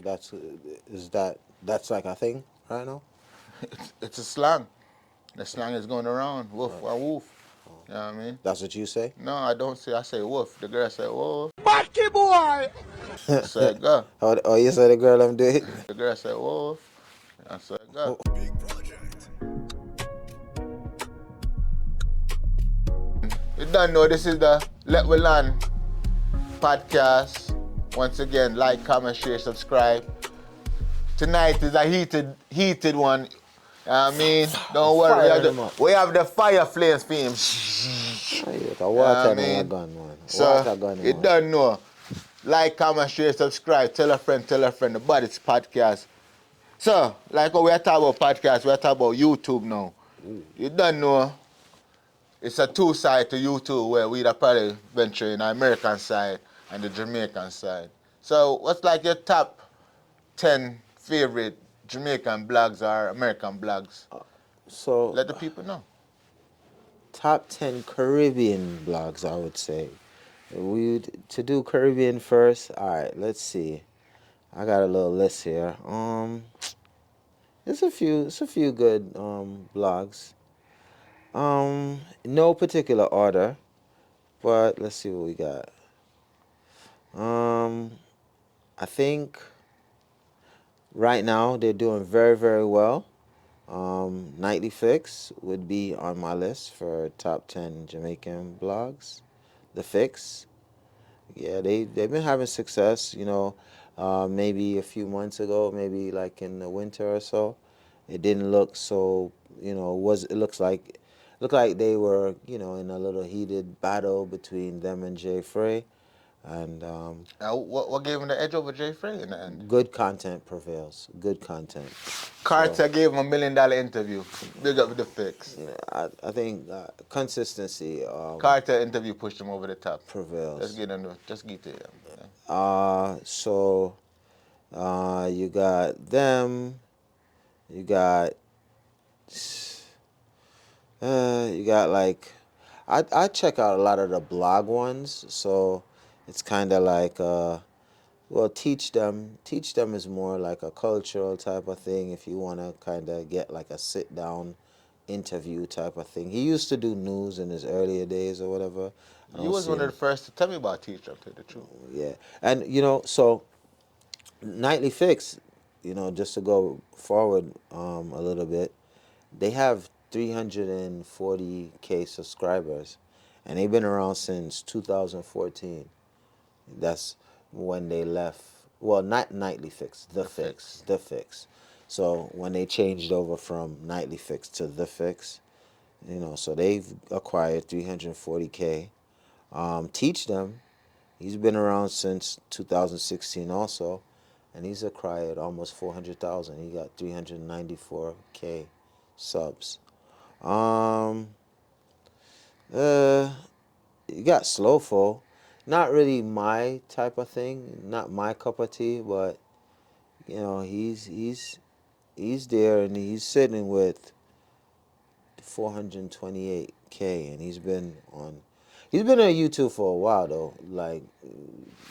that's like a thing right now? It's a slang. The slang is going around. Woof or woof. You know what I mean? That's what you say? No, I don't say. I say woof. The girl say woof. Batty boy. I say go. Oh, you said the girl I'm doing? The girl say woof. I say go. You don't know this is the Let We Land podcast. Once again, like, comment, share, subscribe. Tonight is a heated one. You know what I mean? Don't worry, we have the fire flames theme. A water gun, man. So, you don't know. Like, comment, share, subscribe. Tell a friend about this podcast. So, like we are talking about podcast, we are talking about YouTube now. You don't know. It's a two-side to YouTube where we'd probably venture in the American side and the Jamaican side. So, what's like your top 10 favorite Jamaican blogs or American blogs? So let the people know. Top 10 Caribbean blogs, I would say. To do Caribbean first. All right, let's see. I got a little list here. It's a few good blogs. No particular order, but let's see what we got. I think right now they're doing very, very well. Nightly Fix would be on my list for top 10 Jamaican blogs. The Fix, yeah, they've been having success. Maybe a few months ago, maybe like in the winter or so, it didn't look so. Looked like they were in a little heated battle between them and Jay Frey, and what gave him the edge over Jay Frey in the end? good content prevails. Good content. Kartel gave him $1 million interview. Big up with the Fix. I think consistency. Kartel interview pushed him over the top. Prevails. Just get to him. You got them. You got like, I check out a lot of the blog ones, so it's kind of like teach them is more like a cultural type of thing. If you want to kind of get like a sit down interview type of thing. He used to do news in his earlier days or whatever. You was one of the first to tell me about Teach Them, to tell the truth. Yeah, and so Nightly Fix, just to go forward a little bit, they have 340K subscribers, and they've been around since 2014. That's when they left. Well, not Nightly Fix, The Fix. So when they changed over from Nightly Fix to The Fix, so they've acquired 340K. Teach Them, he's been around since 2016 also, and he's acquired almost 400,000. He got 394K subs. You got Slowfo. Not really my type of thing, not my cup of tea, but he's there and he's sitting with 428K, and he's been on YouTube for a while though, like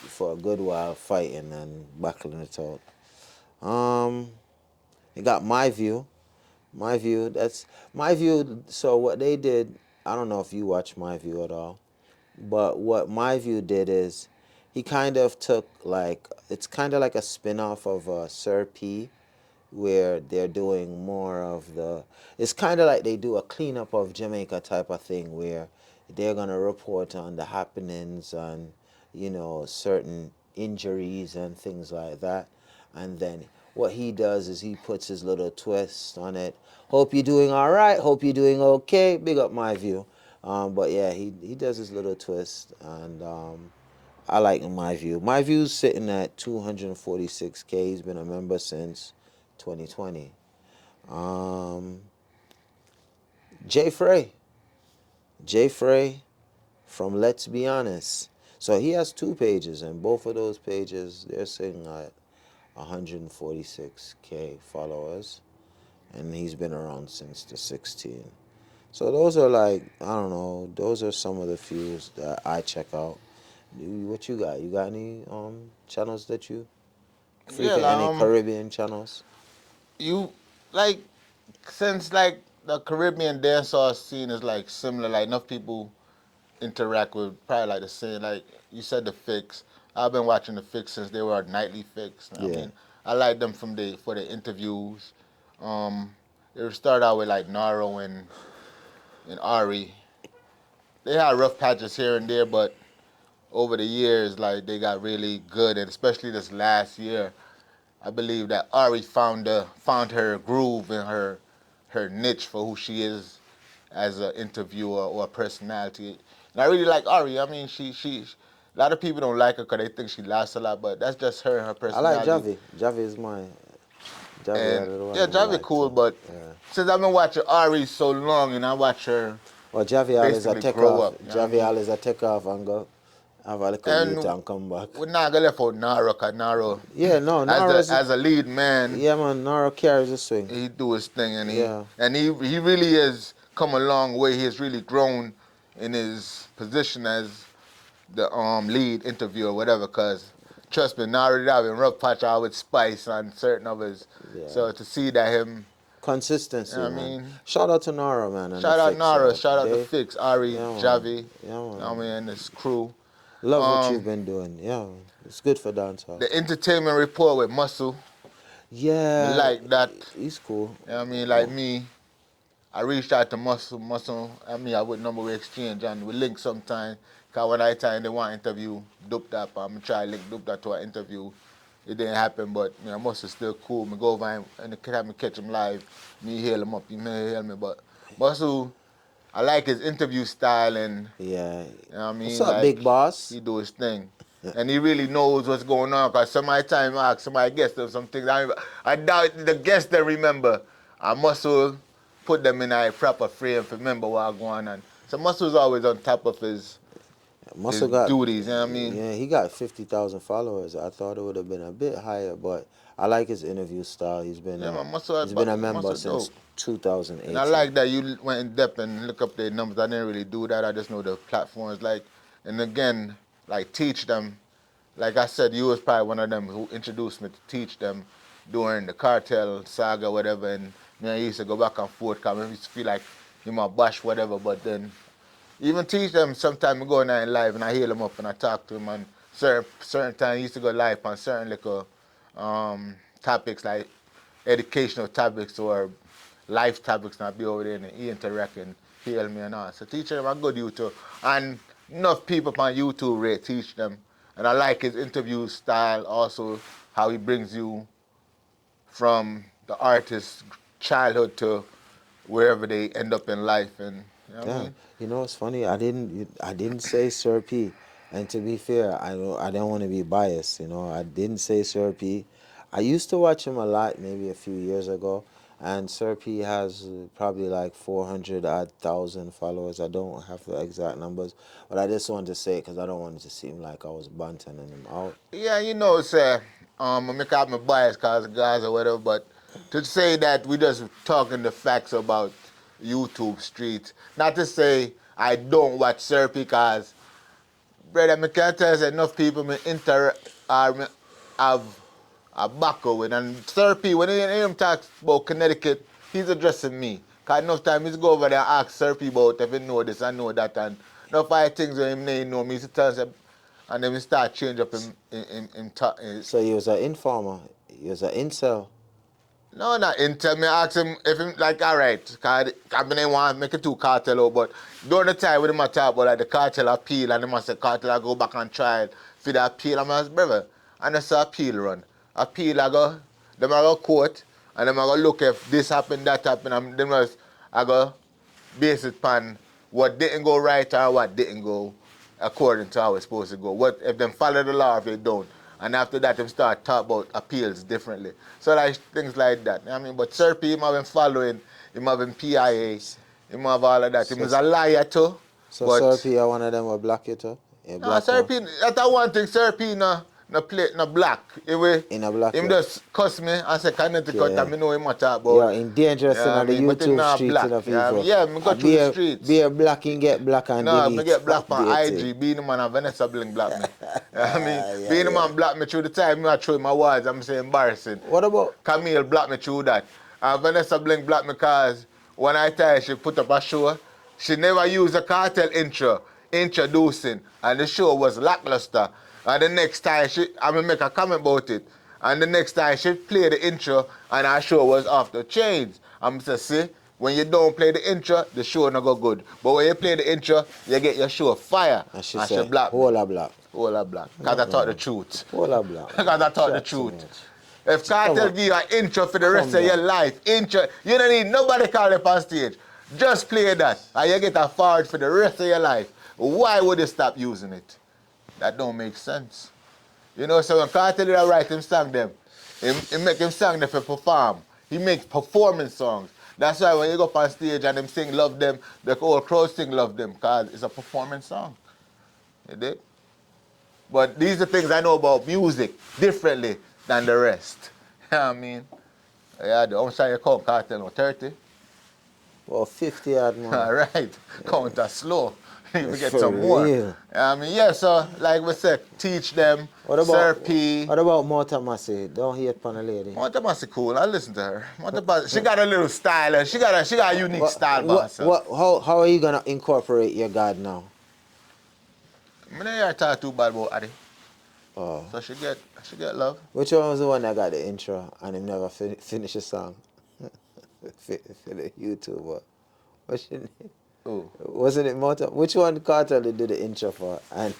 for a good while, fighting and buckling it out. You got My View. That's My View. So what they did, I don't know if you watch My View at all, but what My View did is he kind of took it's kind of like a spin-off of Sir P, where they're doing more of it's kind of like they do a cleanup of Jamaica type of thing, where they're going to report on the happenings and, certain injuries and things like that. And then what he does is he puts his little twist on it. Hope you're doing all right. Hope you're doing okay. Big up My View. But yeah, he does his little twist, and I like My View. My View's sitting at 246K. He's been a member since 2020. Jay Frey from Let's Be Honest. So he has two pages, and both of those pages, they're sitting at 146K followers, and he's been around since the 16. So those are those are some of the few that I check out. What you got? You got any channels that you? Yeah, frequent any Caribbean channels? you like since like the Caribbean dancehall scene is like similar, like enough people interact with probably like the same. Like you said, the Fix. I've been watching the Fix since they were a nightly Fix. I Yeah. mean, I like them for the interviews. They started out with like Naro and Ari. They had rough patches here and there, but over the years, like they got really good, and especially this last year, I believe that Ari found her groove and her niche for who she is as an interviewer or a personality. And I really like Ari. I mean, she a lot of people don't like her because they think she laughs a lot, but that's just her and her I like personality. Javi. Javi is my Javi And are the one yeah, who Javi like cool, to. but Yeah. since I've been watching Ari so long and I watch her Well, Javi always a basically take grow off. up, you know what I Javi mean? always a take off and go have a little youth And and come back. we're not gonna left out Naro, cause Naro, Yeah, no, Nara's. as a lead man, Yeah, man, Nara carries the swing. he do his thing, and Yeah. he really has come a long way. He has really grown in his position as the lead interviewer or whatever. Cause trust me, Naro did have a rough patch out with Spice on certain of his. Yeah. So to see that him, Consistency, you know what I man. mean? Shout out to Nara, man, and the Shout out Fix. Naro, shout out the They, Fix, Ari, yeah, man. Javi, Yeah, you man. know what I mean, and his crew. Love what you've been doing. Yeah, man. It's good for dancehall. The entertainment report with Muscle, me Yeah, like that. he's cool. You know what I mean? Like me, I reached out to Muscle, I mean, I would number we exchange and we link sometime. Cause when I time they want to interview Dope That, I'm try to link Dope That to an interview. It didn't happen, but you know, Muscle still cool. Me go over and have me catch him live. Me hail him up, he may hail me, but Muscle, I like his interview style and Yeah. you know what I mean? What's up, Like, big boss? he do his thing. And he really knows what's going on. Because somebody time I ask somebody guest of some things. I doubt the guests they remember. I Muscle put them in a proper frame to remember what's going on. So Muscle's always on top of his Muscle got duties, you know what I mean? Yeah, he got 50,000 followers. I thought it would have been a bit higher, but I like his interview style. He's been Yeah, man, Muscle, he's been a member Muscle since dope. 2018. And I like that you went in depth and look up their numbers. I didn't really do that. I just know the platforms. Like, and again, like teach them. Like I said, you was probably one of them who introduced me to teach them during the Kartel saga, whatever. And me, I used to go back and forth because I used to feel like you might bash whatever. But then even teach them. Sometimes I go in there live and I heal them up and I talk to them. And certain time I used to go live on certain like topics like educational topics or life topics, and I'll be over there and he interact and heal me and all. So teach them a good YouTube. And enough people on YouTube really teach them. And I like his interview style also, how he brings you from the artist's childhood to wherever they end up in life. And you know what I Yeah, mean? you know what's funny? I didn't say Sir P, and to be fair, I don't want to be biased. I didn't say Sir P. I used to watch him a lot, maybe a few years ago, and Sir P has probably like 400 odd thousand followers. I don't have the exact numbers, but I just wanted to say it because I don't want it to seem like I was bunting him out. Yeah, you know, it's I make out my bias cause guys or whatever, but to say that we just talking the facts about YouTube streets, not to say I don't watch Sir because brother, I can't tell you enough people me me have a buckle with. And Sir P, when he talks about Connecticut, he's addressing me. Because enough time he's go over there and ask Sir P about if he know this and know that. And enough five things when him know me, he tells him, and then we start change up him talk. So he was an informer. He was an incel. No, not until me ask him if him like alright, cause I mean want to make it too cartel out, but during the time with him I talk about like the cartel appeal and him I say cartel I go back on trial for the appeal. I'm like, brother, and that's the appeal run. Appeal I go them I go court and them I go look if this happened, that happened, and them I go base it upon what didn't go right or what didn't go according to how it's supposed to go. What if them follow the law, if they don't. And after that, them start talk about appeals differently. So like things like that. You know what I mean, but Sir P, him have been following, him have been PIA, him have all of that. Him is a liar too. So But Sir P, one of them will block you too. no, Sir P, that's one thing. Sir P no play no black. In a black, Him yeah. just cuss me and say Connecticut, Yeah. and me know him what talk about. You're in dangerous Yeah, in the but him YouTube not streets black. in the Yeah, people. yeah, me go through the streets. Be a black and get black and No, delete. me get black on Update it. IG, be the man of Vanessa Bling black me. I mean, Yeah, being a yeah. man blocked me through the time, me I throw my words, I'm saying embarrassing. What about? Camille blocked me through that. And Vanessa Bling blocked me because when I tell her she put up a show, she never used a cartel intro, introducing, and the show was lackluster. And the next time I'm gonna make a comment about it. And the next time she played the intro, and our show was off the chains. I'm saying, see, when you don't play the intro, the show not go good. But when you play the intro, you get your show fire. And she And she said, blocked me. "Whole a block, All a black. Because I thought the truth. whole a block." Because I thought the Chat too truth. much. If Come Kartel on. give you an intro for the rest Come of your down. life, intro, you don't need nobody call up on stage. Just play that, and you get a forward for the rest of your life. Why would you stop using it? That don't make sense. You know, so when Kartel write him song them, he make him song them for perform. He makes performance songs. That's why when you go up on stage and them sing Love Them, the whole crowd sing Love Them, because it's a performance song. You dig? But these are things I know about music differently than the rest. You know what I mean? Yeah, the outside you count Kartel no 30. Well, 50 odd All man. right. Count that slow. You will get For some more. real. I mean, yeah, so like we said, teach them, What Sir about P. what about Mota Massey? Don't hate upon a lady. Monta Masi cool. I listen to her. Monta Masi, she got a little style. She got a unique style by herself. How are you gonna incorporate your God now? I mean, I talk too bad about Adi. Oh. So she get love. Which one was the one that got the intro and him never finish a song? for the YouTuber. What's your name? Oh. Wasn't it Mota? Which one Cartel did do the intro for? And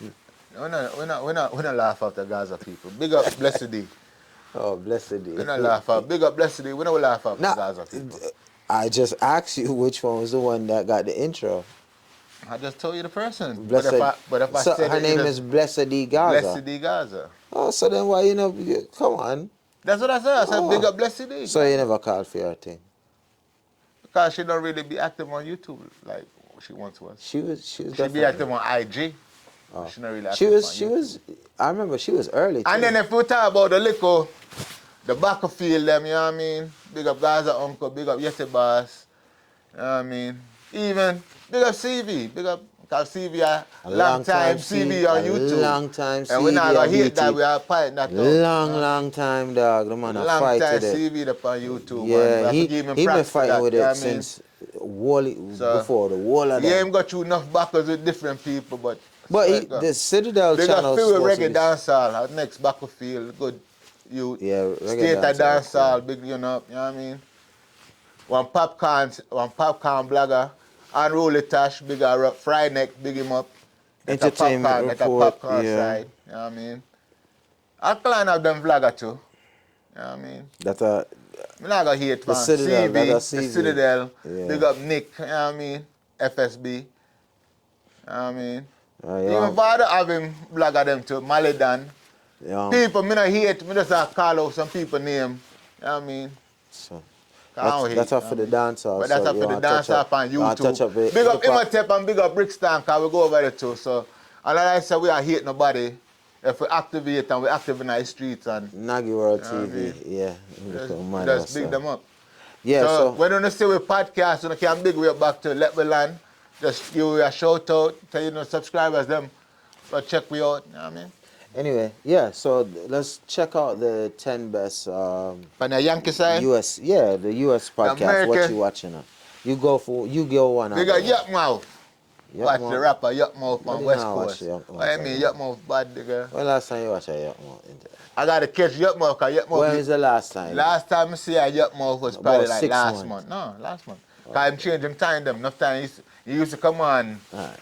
We're not laugh after Gaza people. Big up Blessed D. oh, blessed We day. don't laugh at Big up Blessed D. We don't laugh after Nah, Gaza people. I just asked you which one was the one that got the intro. I just told you the person. Blessed. But if I So said her it, name it is Blessed D Gaza. Blessed D Gaza. Oh, so then why you know? Come on. That's what I said. I said Oh. big up Blessed D. So you never called for your thing. Because she don't really be active on YouTube like she once was. She was She be definitely. active on IG. Oh. She not really active She on was. YouTube. I remember she was early. And too. then if we talk about the liquor, the battlefield them, you know what I mean? Big up Gaza Uncle, big up Yeti Boss. You know what I mean? Even big up CV, big up because CV a long time CV on YouTube. Long time And we're not CV gonna on hate that, BT. we are fighting that out. Long time, dog. The man a Long fight time with it. CV up on YouTube, man. We Yeah, have to give him he been props for fighting that, with you know it what I mean? since before the wall of Yeah, them. him got through enough battles with different people, but But the Citadel big channel up Phil with supposed to Reggae be. Dancehall, our next battlefield, good youth. Yeah, Reggae State of Dancehall, Dancehall, big you know what I mean? One popcorn blogger, Unruly Tash, big up Fry Neck, big him up. Get a Entertainment popcorn, get a report, popcorn yeah. side, you know what I mean? I'll climb up them vlogger too. You know what I mean? That I'm not gonna hate The from Citadel, CV, that a the CV. Citadel, Yeah. big up Nick, you know what I mean? FSB. You know what I mean? yeah. Even father have him blogger them too, Malidan. Yeah. People, me not hate, me just call out some people name. You know what I mean? So, I don't hate, that's up you for know the what I mean? dancehall. But that's so up you for the wanna touch dance up- up on you wanna touch up YouTube. Big up hip hop. Imhotep and big up Brickston, because we go over there too. So, and like I said, we are hate nobody. If we activate and we active in the streets and Nagi World You know what I TV, mean? yeah. just big them up. Yeah, so when you say we podcast, you can big way back to Let Me Land. Just give you a shout out, tell you know subscribers them. So check me out, you know what I mean? anyway, yeah, so let's check out the 10 best On the Yankee side, US, yeah, the US podcast. What American. you watching on? You go one. we got Yuck Mouth. Yuck Watch Mouth. the rapper Yuck Mouth I on did West not watch Coast. Yuck Mouth, What I mean, yeah. Yuck Mouth bad, nigga. When last time you watched a Yuck Mouth? I gotta catch Yuck Mouth, because Yuck Mouth. When was the last time? Last time I see a Yuck Mouth was About probably like 6 last months. month. No, last month. Because I'm changing time them. Enough time he used to come on. Alright.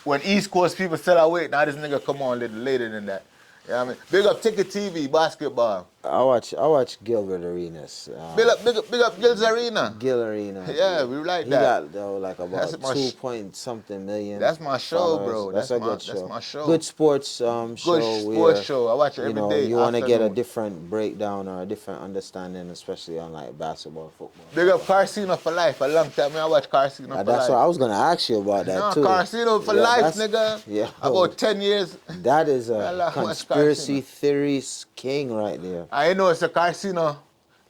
When East Coast people still awake, now this nigga come on a little later than that. You know what I mean? Big up Ticket TV, basketball. I watch Gilbert Arenas. Big up Gil's Arena. Gil Arena. Yeah, we like He that. got though like That's about my 2 point something million. That's my show, followers. bro. That's a good that's show. my show. Good sports show. Good sports show. I watch it You every know, day, you want to get a afternoon. different breakdown or a different understanding, especially on like basketball, football. Big up Casino for life. A long time I watch Casino for That's life. what I was gonna ask you about that No, too. Casino for Yeah, life, that's- nigga. Yeah. About 10 years. That is I a like watch conspiracy Casino. theories king right there. I know it's a Casino.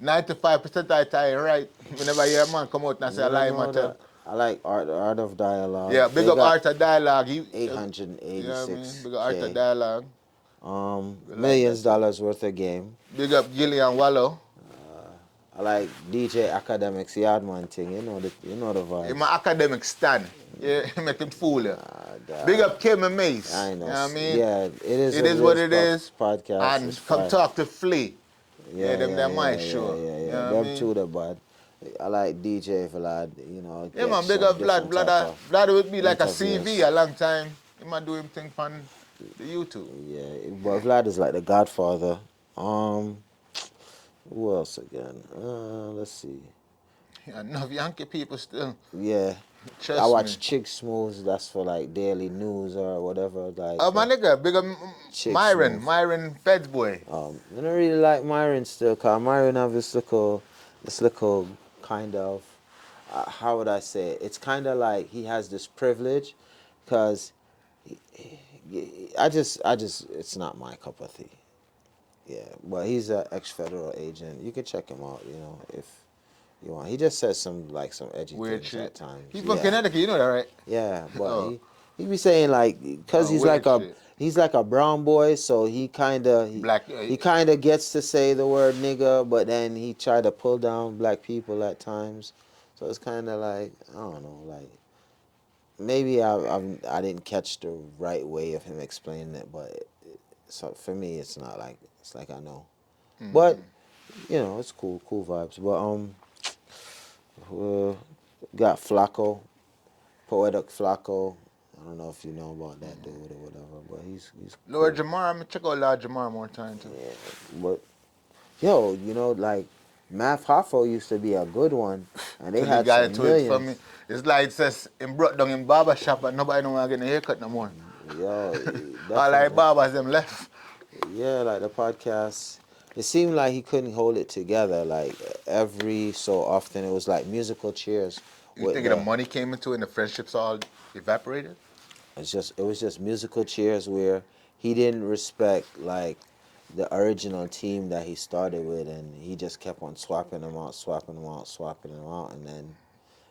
95% of the time, right? Whenever you hear a man come out and say, I You lie, know man, tell. that? I like art of dialogue. Yeah, They big up got Art of Dialogue. 886. You know what I mean? Big up Art K. of Dialogue. We like that Millions too. dollars worth of game. Big up Gillian Wallow. I like DJ Academics Yardman thing. You know the In vibes. my academic stand. Yeah, make him fool you. Big Dog. up Kim and Mace. I You know. know what I mean? Yeah, it is It what it is what is. it is. Podcast And is come fire. talk to Flea. Yeah, Yeah, them yeah, that my yeah, yeah, show. yeah, You yeah. know what I Them mean? two the bad. I like DJ Vlad. Yeah, Get man, big some up Vlad. different type of Vlad would be like a CV interviews. a long time. He might do him thing on the YouTube. Yeah, but Vlad is like the Godfather. Um, who else again? Let's see. Yeah, enough Yankee people still. Yeah, I Trust me. watch Chick Smooth. That's for like daily news or whatever. Like Oh, my nigga, big up Chick Smooth. Myron Feds boy. I don't really like Myron still, cause Myron have this little kind of, how would I say it? It's kind of like he has this privilege, cause it's not my cup of tea. Yeah, but he's an ex-federal agent. You can check him out, if you want. He just says some edgy Weird things at shit. times. He's from Yeah, Connecticut, you know that, right? yeah, but Oh, he be saying like, cause weird shit. he's like a brown boy, so Black. he kind of gets to say the word nigga, but then he try to pull down black people at times. So it's kind of like, I don't know, like maybe I didn't catch the right way of him explaining it, but so for me it's not like it's like I know, but it's cool vibes. But uh, got Flacco, Poetic Flacco. I don't know if you know about that dude or whatever, but he's Lord cool. Jamar, I'm gonna check out Lord Jamar more time too. Yeah, but yo, like Math Hoffo used to be a good one, and they Till he had got some into it for me. millions. It's like it says him brought down in barber shop and nobody don't want to get a haircut no more. Yo, All like definitely. barbers them left. Yeah, like the podcast. It seemed like he couldn't hold it together. Like every so often, it was like musical chairs You with think the the. money came into it and the friendships all evaporated? It was just musical chairs where he didn't respect like the original team that he started with, and he just kept on swapping them out, swapping them out, swapping them out, and then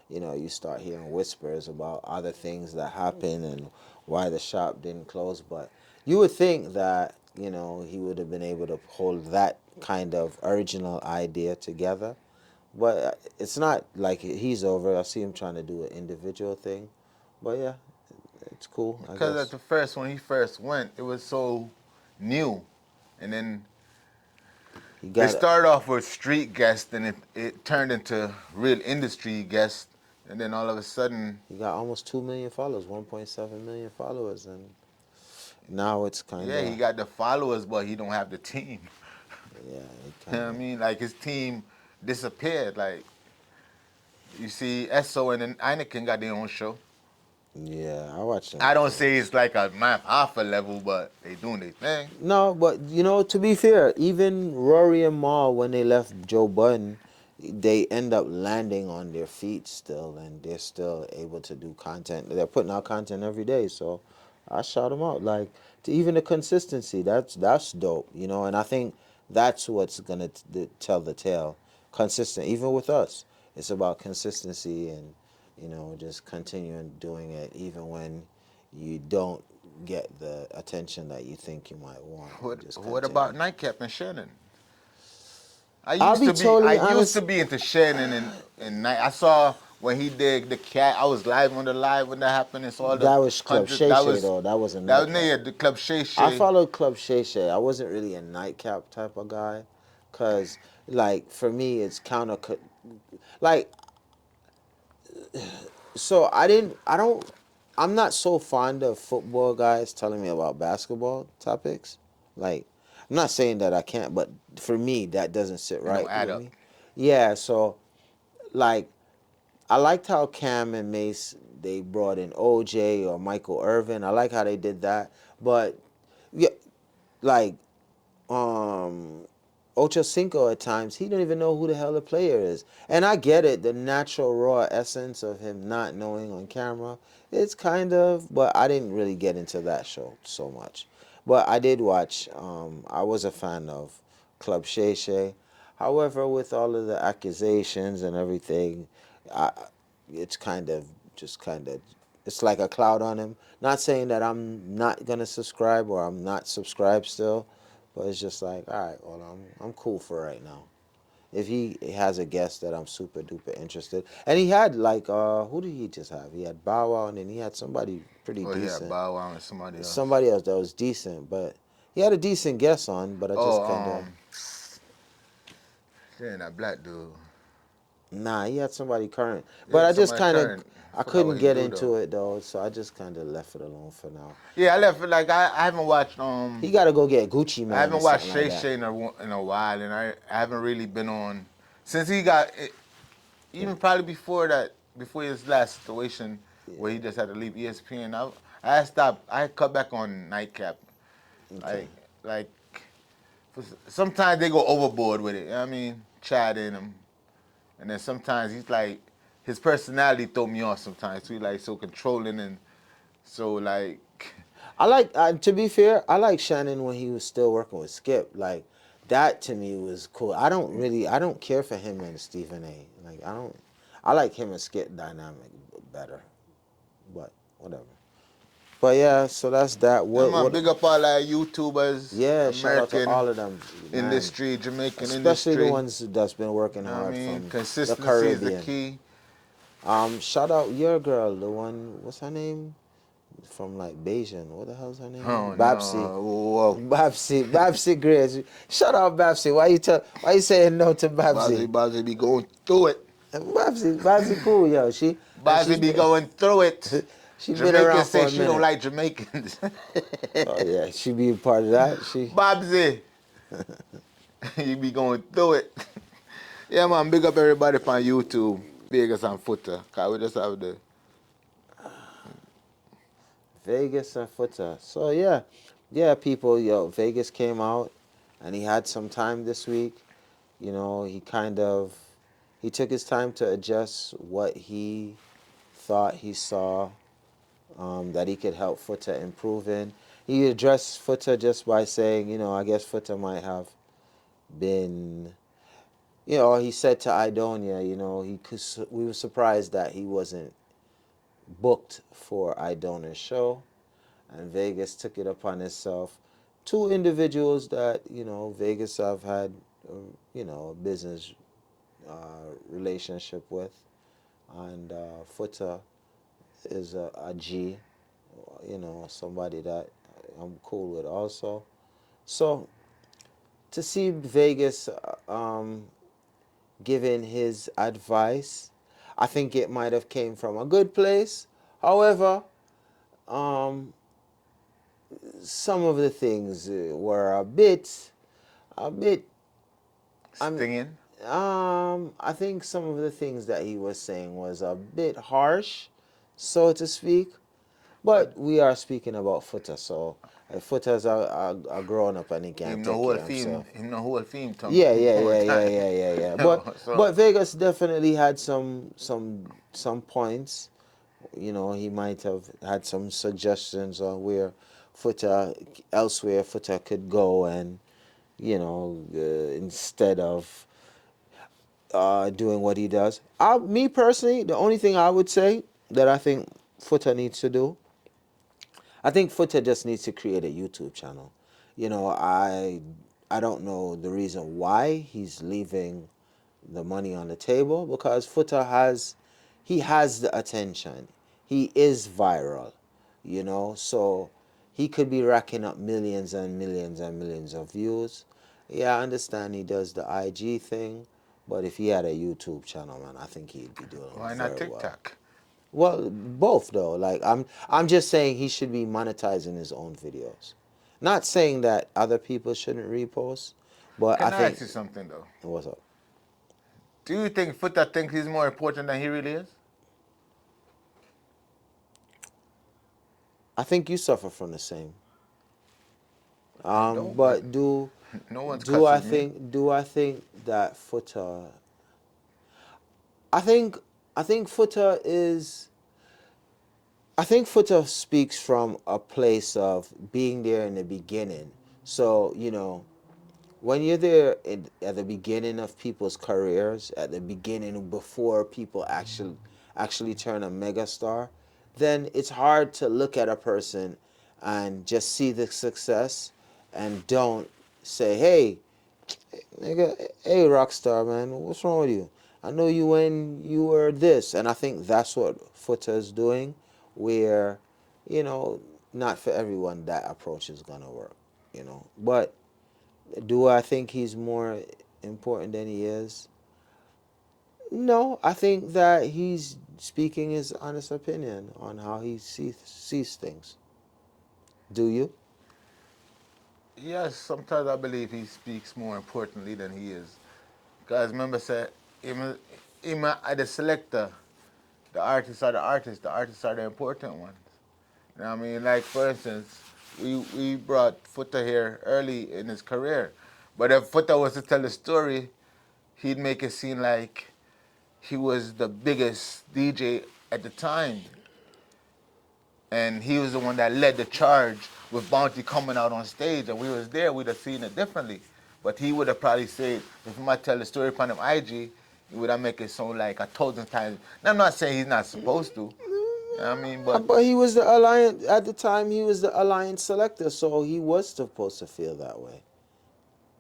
you start hearing whispers about other things that happened and why the shop didn't close. But you would think that he would have been able to hold that kind of original idea together. But it's not like he's over. I see him trying to do an individual thing. But yeah, it's cool, I Because at guess. the first, when he first went, it was so new. And then He they got started off with street guests and it turned into real industry guests. And then all of a sudden, he got almost 2 million followers, 1.7 million followers, and now it's kind yeah, of he got the followers, but he don't have the team. yeah, it You know kind what I of mean? Like his team disappeared. Like you see, Esso and then Heineken got their own show. yeah. I watched them. I don't say it's like a math alpha level, but they doing their thing. No, but to be fair, even Rory and Mal, when they left Joe Budden, they end up landing on their feet still, and they're still able to do content. They're putting out content every day, so I shout them out. Like to even the consistency, that's dope, and I think that's what's gonna tell the tale. Consistent, even with us, it's about consistency and just continuing doing it, even when you don't get the attention that you think you might want. What Just what continue. about Nightcap and Shannon? I I'll used be to be I totally used to honest. be into Shannon and Night. I saw when he did the cat. I was live on the live when that happened. It's all the That was Club hundred. Shay Shay though. That was a That was nightcap. near the Club Shay I Shay. followed Club Shay Shay. I wasn't really a nightcap type of guy, cause like for me it's counter. Like so I didn't. I don't. I'm not so fond of football guys telling me about basketball topics. Like I'm not saying that I can't, but for me that doesn't sit It don't right add with up. me. Yeah. So like I liked how Cam and Mace they brought in OJ or Michael Irvin. I like how they did that. But yeah, like um Ocho Cinco at times, he don't even know who the hell the player is. And I get it, the natural raw essence of him not knowing on camera. It's kind of, but I didn't really get into that show so much. But I did watch, I was a fan of Club Shay Shay. However, with all of the accusations and everything, I, it's kind of just kind of it's like a cloud on him. Not saying that I'm not gonna subscribe or I'm not subscribed still, but it's just like, all right, well, I'm cool for right now. If he has a guest that I'm super duper interested, and he had like, who did he just have? He had Bow Wow, and then he had somebody pretty Oh yeah, decent, Bow Wow and somebody else. somebody else that was decent, but he had a decent guest on, but I Oh, just kind of, yeah, that black dude. nah, he had somebody current, Yeah, but I just somebody kind of, current. I Forgot what couldn't he get do though. into it though, so I just kind of left it alone for now. Yeah, I left it like I haven't watched He got to go get Gucci I Man or haven't watched something like Shay that. Shay in a while, and I haven't really been on since he got even probably before his last situation where he just had to leave ESPN. I stopped. I cut back on Nightcap. Okay. Like sometimes they go overboard with it. You know what I mean, Chad in him, and then sometimes he's like his personality throw me off sometimes. So he like so controlling and so like I like, to be fair, I like Shannon when he was still working with Skip. Like, that to me was cool. I don't care for him and Stephen A. Like, I like him and Skip dynamic better. But whatever. But yeah, so that's that. yeah, man, big What? up all our YouTubers, Yeah, shout out to American all of them, man. industry, Jamaican Especially the industry. You ones that's been working know what I hard mean? from the Consistency is the Caribbean. key. Shout out your girl, the one. What's her name? From like Bayesian. What the hell's her name Oh again? Babsy. no. Whoa. Babsy Grace. Shout out Babsy. Why you saying no to Babsy? Bazzi be going through it. Babsy cool, yo. Bazzi be going through it. She been around Jamaicans say for a she don't minute. like Jamaicans. Oh yeah, she be a part of that. Babsy, you be going through it. Yeah, man, big up everybody on YouTube, Vegas and Foota. Cause we just have the Vegas and Foota. So yeah, people. Yo, Vegas came out, and he had some time this week. You know, he took his time to adjust what he thought he saw, that he could help Foota improve in. He addressed Foota just by saying, I guess Foota might have been, he said to Idonia, we were surprised that he wasn't booked for Idonia's show, and Vegas took it upon himself. Two individuals that, Vegas have had, a business relationship with, and Foota is a G, somebody that I'm cool with also. So to see Vegas giving his advice, I think it might have came from a good place. However, um, some of the things were a bit. stinging. I think some of the things that he was saying was a bit harsh, so to speak. But we are speaking about Foota, so Foota's a grown up and he can Him the take whole care of theme. himself. Him the whole theme tongue Yeah, yeah, over yeah, yeah, time. yeah, yeah, yeah. So But Vegas definitely had some points. He might have had some suggestions on where elsewhere Foota could go, and instead of doing what he does. Me personally, the only thing I would say that I think Foota needs to do, I think Foota just needs to create a YouTube channel. I don't know the reason why he's leaving the money on the table, because he has the attention. He is viral, so he could be racking up millions and millions and millions of views. Yeah, I understand he does the IG thing, but if he had a YouTube channel, man, I think he'd be doing why not very well. TikTok? Well, both though. Like I'm just saying he should be monetizing his own videos. Not saying that other people shouldn't repost, but I Can I think ask you something though? what's up? Do you think Foota thinks he's more important than he really is? I think you suffer from the same. I don't, but But do no one's do I cussing me. think do I think that Foota? I think I think Foota is. I think Foota speaks from a place of being there in the beginning. So when you're there at the beginning of people's careers, at the beginning before people actually turn a megastar, then it's hard to look at a person and just see the success and don't say, hey, nigga, hey, Rockstar, man, what's wrong with you? I know you when you were this. And I think that's what Foota is doing, where, you know, not for everyone that approach is going to work, you know. But do I think he's more important than he is? No, I think that he's speaking his honest opinion on how he sees things. Do you? Yes, sometimes I believe he speaks more importantly than he is. Because remember, say, him are the selector. The artists are the artists. The artists are the important ones. You know what I mean? Like, for instance, we brought Foota here early in his career. But if Foota was to tell the story, he'd make it seem like he was the biggest DJ at the time. And he was the one that led the charge with Bounty coming out on stage. And we was there, we'd have seen it differently. But he would have probably said, if he might tell the story upon him IG, he would have make it sound like 1,000 times. Now, I'm not saying he's not supposed to. You know what I mean? But But he was the alliance at the time. He was the alliance selector, so he was supposed to feel that way.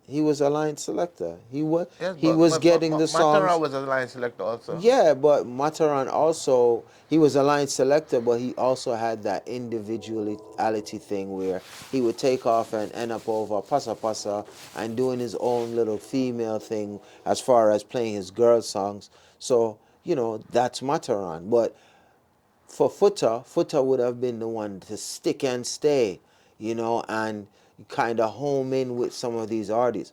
He was alliance selector. yes, He but was getting the Matara songs. was a line selector also. Yeah, but Mataran also, he was a line selector, but he also had that individuality thing where he would take off and end up over Pasa Pasa and doing his own little female thing as far as playing his girl songs. So, you know, that's Mataran. But for Foota would have been the one to stick and stay, you know, and kind of home in with some of these artists.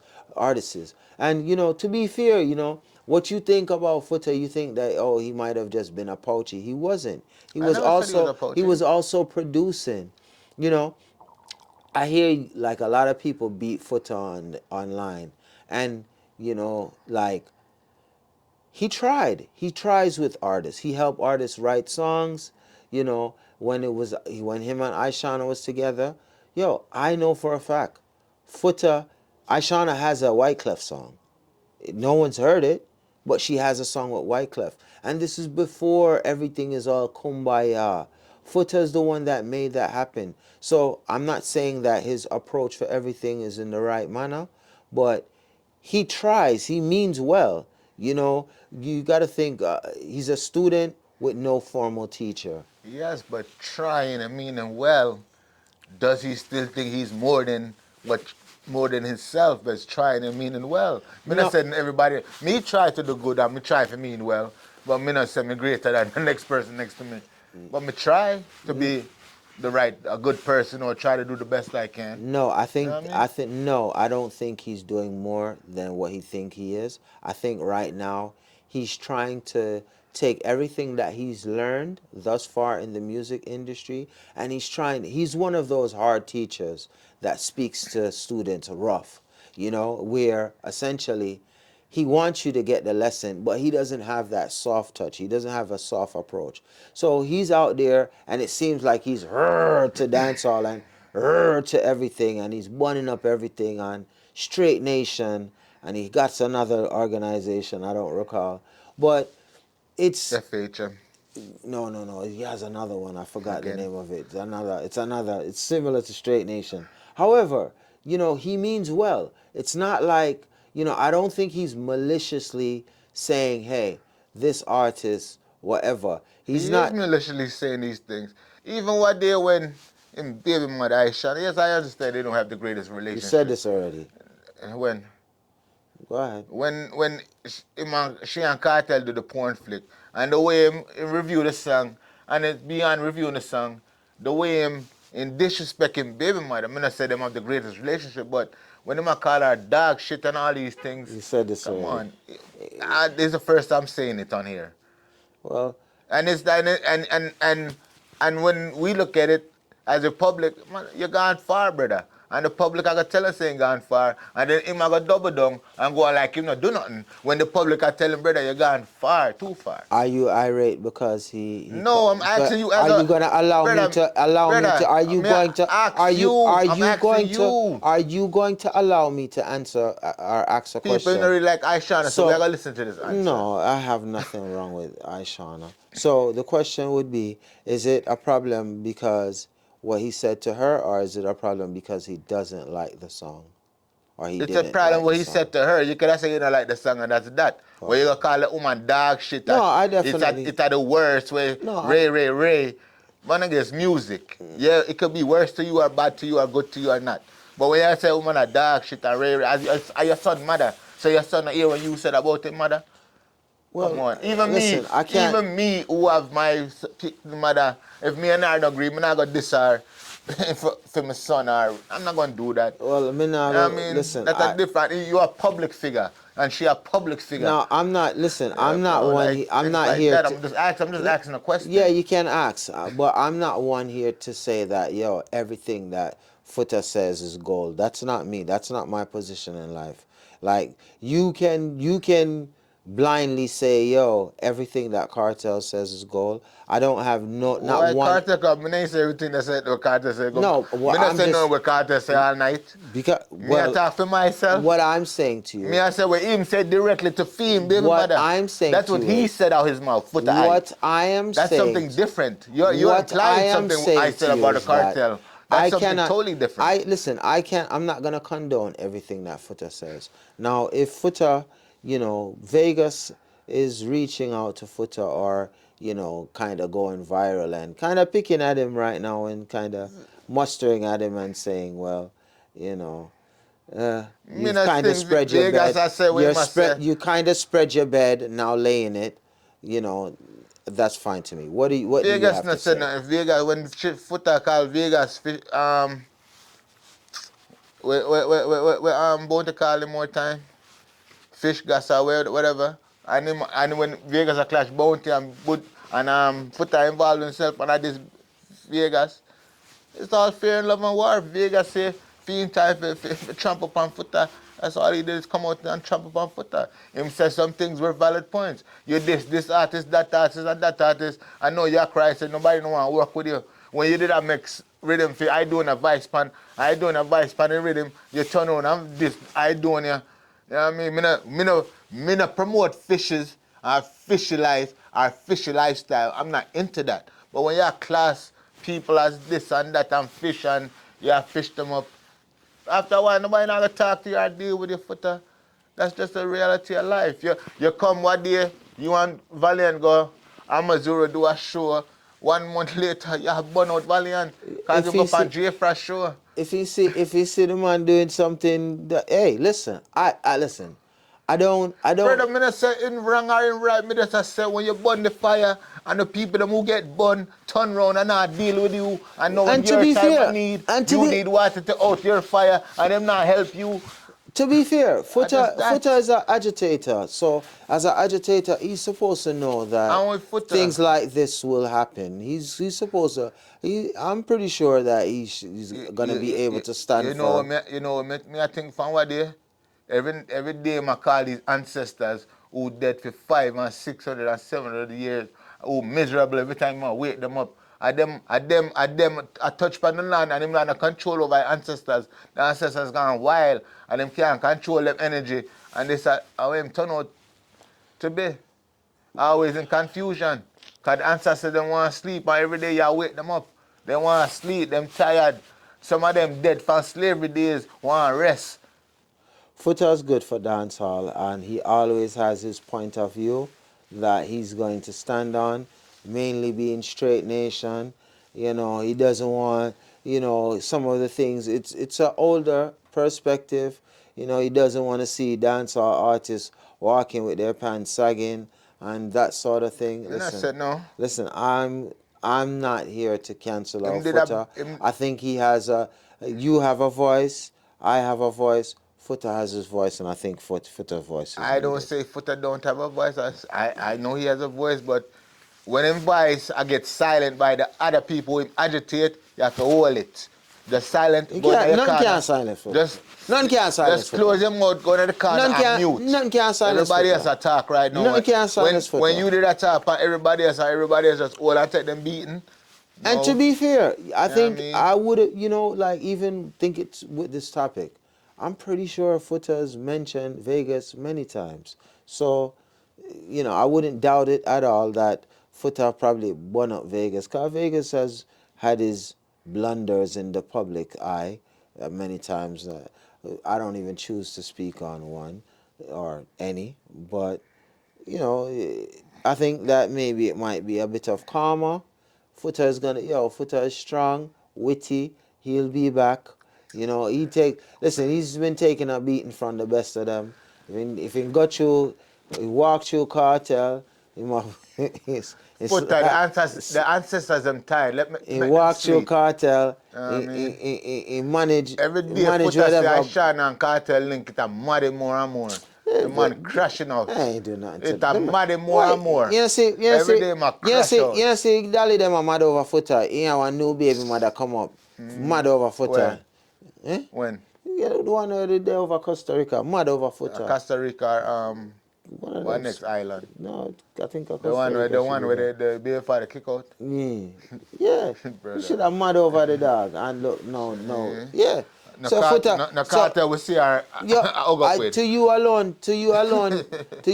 And you know, to be fair, you know, what you think about Foota, you think that oh, he might have just been a poachy. He wasn't. I never said he was a He poacher. was also producing. You know, I hear like a lot of people beat Foota online, and you know, like he tried. He tries with artists. He helped artists write songs. You know, when him and Ishawna was together, yo, I know for a fact, Foota, Ishawna has a Wyclef song. No one's heard it, but she has a song with Wyclef. And this is before everything is all kumbaya. Foota is the one that made that happen. So I'm not saying that his approach for everything is in the right manner, but he tries. He means well. You know, you got to think he's a student with no formal teacher. Yes, but trying and meaning well, does he still think he's what more than himself that's trying and meaning well? Me not No, saying everybody me try to do good and me try to mean well, but me not say me greater than the next person next to me. But me try to be a good person or try to do the best I can. no, You know what I mean? no, I don't think he's doing more than what he think he is. I think right now he's trying to take everything that he's learned thus far in the music industry and he's one of those hard teachers that speaks to students rough, you know, where essentially he wants you to get the lesson, but he doesn't have that soft touch. He doesn't have a soft approach. So he's out there, and it seems like he's to dancehall and to everything, and he's bunning up everything on Straight Nation, and he got another organization I don't recall, but it's FHM no. He has another one. I forgot the again. name of it. It's another. It's similar to Straight Nation. However, you know, he means well. It's not like, you know, I don't think he's maliciously saying, hey, this artist, whatever. He's He is not. maliciously saying these things. Even what day when in baby mother Aisha, yes, I understand they don't have the greatest You said relationship. this already. When Go ahead. she and Kartel do the porn flick, and the way him review the song, and it's beyond reviewing the song, the way him in disrespecting baby mother, I mean, I say them have the greatest relationship, but when him a call her dog shit and all these things, You said this come already. on. This is the first time saying it on here. Well, And it's that and when we look at it as a public, man, you gone far, brother. And the public are going to tell us saying gone far. And then him are going to double down and go like him not do nothing. When the public are telling brother you're gone far, too far. Are you irate because No, I'm asking you as are a you gonna allow me brother. to Brother, are you may I going to ask you? I'm asking you. are you going to allow me to answer or ask a People you question? know really like Ishawna, so we are So gonna listen to this answer. no, I have nothing wrong with Ishawna. So the question would be, is it a problem because what he said to her, or is it a problem because he doesn't like the song? Or he It's a didn't problem like what the he song? said to her. You could have said you don't like the song and that's that. Where you Okay. gonna call the woman dog shit. No, I It's at definitely the worst way. no. Ray. Man, I guess music. Yeah, it could be worse to you or bad to you or good to you or not. But when you say woman a dog shit and Ray, as your son mother, so your son not hear when you said about him mother. Come Well, on. listen, I can't. Even me who have my mother, if me and her don't agree, me not gonna diss her for my son or I'm not gonna do that. Well, I mean, I mean, listen. that's a different. You're a public figure, and she a public figure. No, I'm not. Listen, Yeah, I'm not bro, one. like I'm things not like here that. to. I'm just asking a question. Yeah, you can ask, but I'm not one here to say that everything that Foota says is gold. That's not me. That's not my position in life. Like you can blindly say everything that Cartel says is gold. I don't have not Why one. Carter come? Me not say everything that said what Carter say. Go. No, what Me not I'm say no just what Carter say all night. because Me I talk for myself. what I'm saying to Me you, I say what him said directly to Fim, baby what mother. I'm saying That's to what you he is said out his mouth. Foota Hype. what I am That's saying. something different. You're What I implying am something I saying said to you about the is that cartel. That's I something cannot. totally different. I listen. I can't. I'm not gonna condone everything that Foota says. Now, if Foota, Vegas is reaching out to Foota, or kind of going viral and kind of picking at him right now and kind of mustering at him and saying, well, you know, Me you've not kind of think spread your Vegas bed. I say what he must say. You kind of spread your bed, now laying it. You know, that's fine to me. What do you Vegas have to not said say? nothing. Vegas when Foota called Vegas we bound to call him more time. Fish gas or whatever. And when Vegas a clash bounty and Foota involved himself and this Vegas. It's all fair and love and war. Vegas say Fiend time for tramp upon Foota. That's all he did is come out and tramp upon Foota. Him say some things were valid points. You this artist, that artist, and that artist. I know you're crying, so nobody don't want to work with you. When you did a mix rhythm for I doing a vice pan in rhythm, you turn on, I'm this, I doing ya. You know what I mean? Me no promote fishes or fishy life or fishy lifestyle. I'm not into that. But when you're class people as this and that and fish and you fish them up, after a while nobody not gonna talk to you or deal with your Foota. That's just the reality of life. You come one day, you and Valiant go Amazura do a show. 1 month later, you have burn out Valiant because If you go he for see, J Fresh show. if you see the man doing something that, hey, listen, I listen. I don't. Brother, me not say in wrong or in right. Me just say when you burn the fire and the people them who get burned turn round and not deal with you and know And to your be time of fair, need, and to you be need water to out your fire and them not help you. to be fair, I just Foota that. is an agitator. So as an agitator, he's supposed to know that And with Foota, things like this will happen. He's supposed to. I'm pretty sure that he's gonna be able to stand firm. me I think from what day, every day I call these ancestors who dead for 500 and 600 and 700 years, who miserable every time I wake them up. I touch upon the land and them land a control over the ancestors. The ancestors gone wild and them can't control them energy. And this how them turn out to be. Always in confusion. Because the ancestors don't want to sleep and every day you wake them up. They want to sleep, them tired. Some of them dead from slavery days, want to rest. Foota is good for dancehall, and he always has his point of view that he's going to stand on, mainly being straight nation. He doesn't want, some of the things. It's an older perspective. He doesn't want to see dancehall artists walking with their pants sagging and that sort of thing. And I said no. Listen. I'm not here to cancel Him out did a, Foota. him, I think he has a. You have a voice. I have a voice. Foota has his voice, and I think Foota's voice is I don't needed. say Foota don't have a voice. I know he has a voice, but when him voice I get silent by the other people who him agitate, you have to hold it. Just silent. You Go in can't, the none corner. can silence Foota. Just None can silence Just close your mouth, go in the corner and mute. None can silence Everybody Foota. else attack right now. None can silence Foota. When you did attack, everybody else just all and take them beating. And to be fair, I think mean? I would, like even think it's with this topic. I'm pretty sure Foota's mentioned Vegas many times. So, I wouldn't doubt it at all that Foota probably won up Vegas. Because Vegas has had his blunders in the public eye many times. I don't even choose to speak on one or any. But, I think that maybe it might be a bit of karma. Foota is strong, witty. He'll be back. He's been taking a beating from the best of them. If he got you, he walked through Kartel. Foota, the ancestors them tired. He walked through Kartel. He managed. Every day, managed Foota say whatever. Ishawna and Kartel link it a muddy more and more. The man crashing out. I ain't do nothing. It's a muddy more and more. Every day, my crash out. You see, Dolly them are mad over Foota. He have a new baby mother come up. Mad over Foota. When? Yeah, the one the day over Costa Rica. Mad over Foota. Costa Rica, what next island? No, I think The one where the baby father kick out? Yeah. You should have mad over the dog. And look, no. Yeah. No, So Foota, Kartel we see her to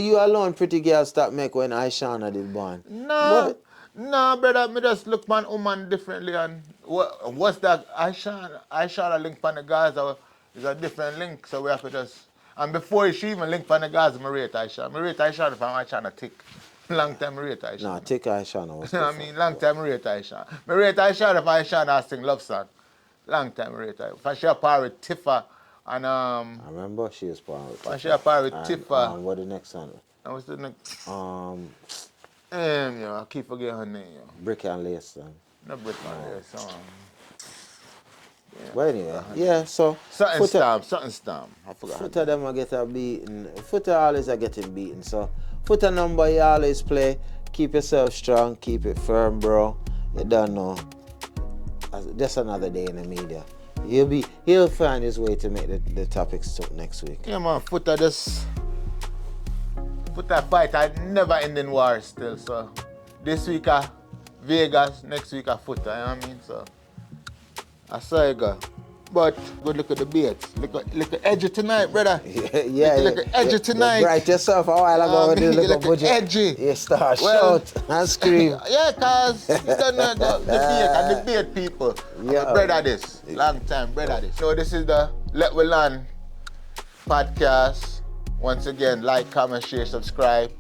you alone, pretty girl stop make when Ishawna did born. No, brother, me just look man woman differently and what's that Ishawna link on the Gaza is a different link, so we have to just and before she even link on the Gaza, me rate Ishawna. Me rate Ishawna from Ishawna thick. Long time me rate Ishawna. No, thick Ishawna was I mean long time me rate Ishawna. Me rate Ishawna for Ishawna sing love song. Long time rate her. For she a par with Tifa and I remember she was part with Tifa. She a par with Tifa. What the next one? And what's the next? I keep forgetting her name. Brick and Lace. No Brick and Lace. Well, anyway, so something stamp. I forgot. Foota them a get a beaten. Foota always a getting beaten. So Foota number you always play. Keep yourself strong. Keep it firm, bro. You don't know. Just another day in the media. He'll find his way to make the topics next week. Yeah, man. Foota fight a never ending war still. So this week Vegas, next week Foota. You know what I mean? So I saw it go. But good look at the beats. Look at edgy tonight, brother. Look at edgy tonight. Bright yourself a while ago. Look at edgy. You start shout and scream. Yeah, cause you don't know the debate people. Yeah. Brother this. Long time, brother this. So this is the Let We Land podcast. Once again, like, comment, share, subscribe.